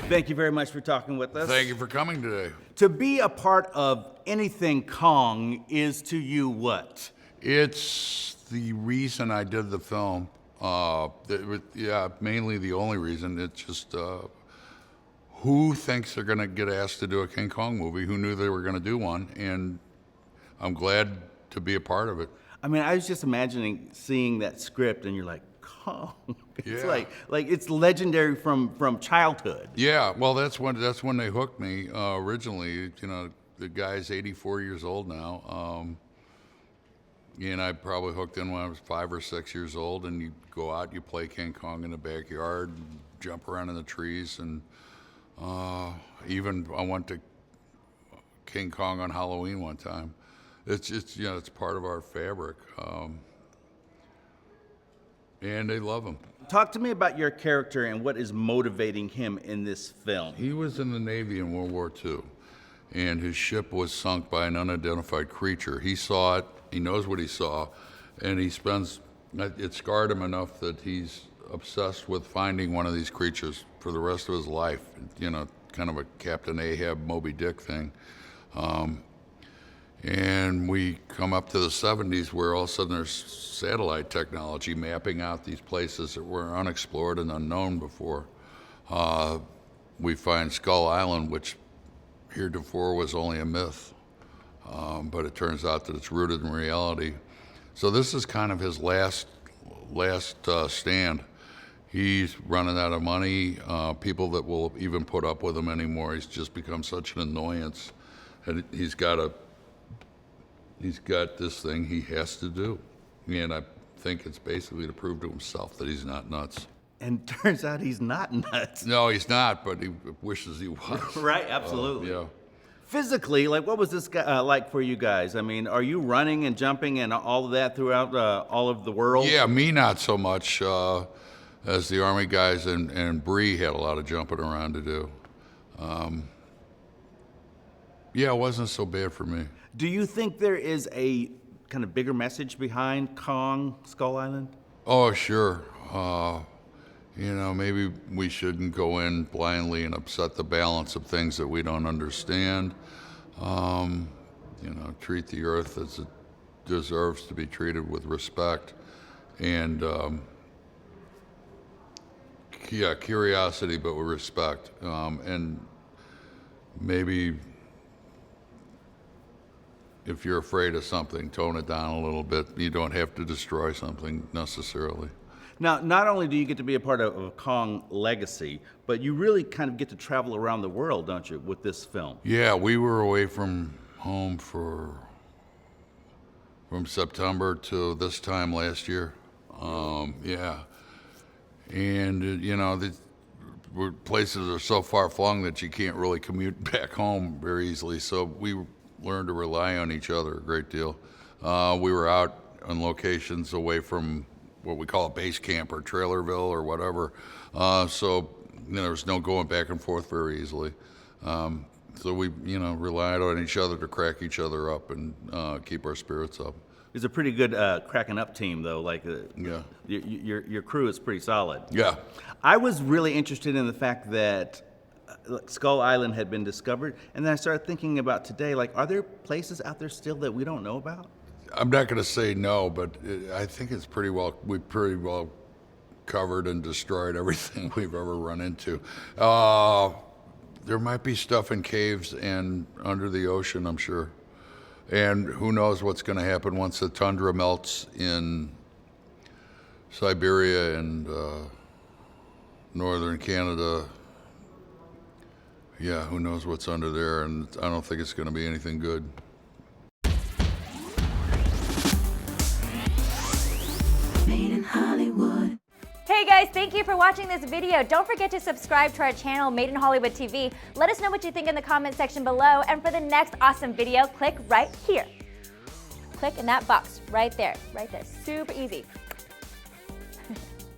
Thank you very much for talking with us. Thank you for coming today. To be a part of anything Kong is to you what? It's the reason I did the film. Mainly the only reason. It's just who thinks they're going to get asked to do a King Kong movie? Who knew they were going to do one? And I'm glad to be a part of it. I mean, I was just imagining seeing that script, and you're like, Kong. It's Yeah. like it's legendary from childhood. Yeah, well, that's when they hooked me originally. You know, the guy's 84 years old now. And I probably hooked in when I was 5 or 6 years old, and you go out, you play King Kong in the backyard, jump around in the trees, and even I went to King Kong on Halloween one time. It's it's part of our fabric, and they love him. Talk to me about your character and what is motivating him in this film. He was in the Navy in World War II, and his ship was sunk by an unidentified creature. He saw it. He knows what he saw, and it scarred him enough that he's obsessed with finding one of these creatures for the rest of his life. You know, kind of a Captain Ahab, Moby Dick thing. And we come up to the 70s where all of a sudden there's satellite technology mapping out these places that were unexplored and unknown before. We find Skull Island, which heretofore was only a myth. But it turns out that it's rooted in reality. So this is kind of his last stand. He's running out of money. People that will even put up with him anymore. He's just become such an annoyance. And he's got this thing he has to do. And I think it's basically to prove to himself that he's not nuts. And turns out he's not nuts. No, he's not, but he wishes he was. Right, absolutely. Yeah. Physically, like, what was this guy, like for you guys? I mean, are you running and jumping and all of that throughout all of the world? Yeah, me not so much, as the Army guys and Bree had a lot of jumping around to do. Yeah, it wasn't so bad for me. Do you think there is a kind of bigger message behind Kong Skull Island? Oh, sure. You know, maybe we shouldn't go in blindly and upset the balance of things that we don't understand. You know, treat the earth as it deserves to be treated with respect. And, curiosity, but with respect. And maybe if you're afraid of something, tone it down a little bit. You don't have to destroy something necessarily. Now, not only do you get to be a part of a Kong legacy, but you really kind of get to travel around the world, don't you, with this film? Yeah, we were away from home from September to this time last year. Yeah. And, you know, the places are so far flung that you can't really commute back home very easily. So we learned to rely on each other a great deal. We were out on locations away from what we call a base camp or Trailerville or whatever. So, you know, there's no going back and forth very easily. So we, you know, relied on each other to crack each other up and keep our spirits up. It's a pretty good cracking up team, though. Like, Yeah. your crew is pretty solid. Yeah. I was really interested in the fact that Skull Island had been discovered, and then I started thinking about today, like, are there places out there still that we don't know about? I'm not going to say no, but I think it's we've pretty well covered and destroyed everything we've ever run into. There might be stuff in caves and under the ocean, I'm sure. And who knows what's going to happen once the tundra melts in Siberia and northern Canada. Yeah, who knows what's under there, and I don't think it's going to be anything good. Made in Hollywood. Hey guys, thank you for watching this video. Don't forget to subscribe to our channel, Made in Hollywood TV. Let us know what you think in the comment section below. And for the next awesome video, click right here. Click in that box right there, super easy.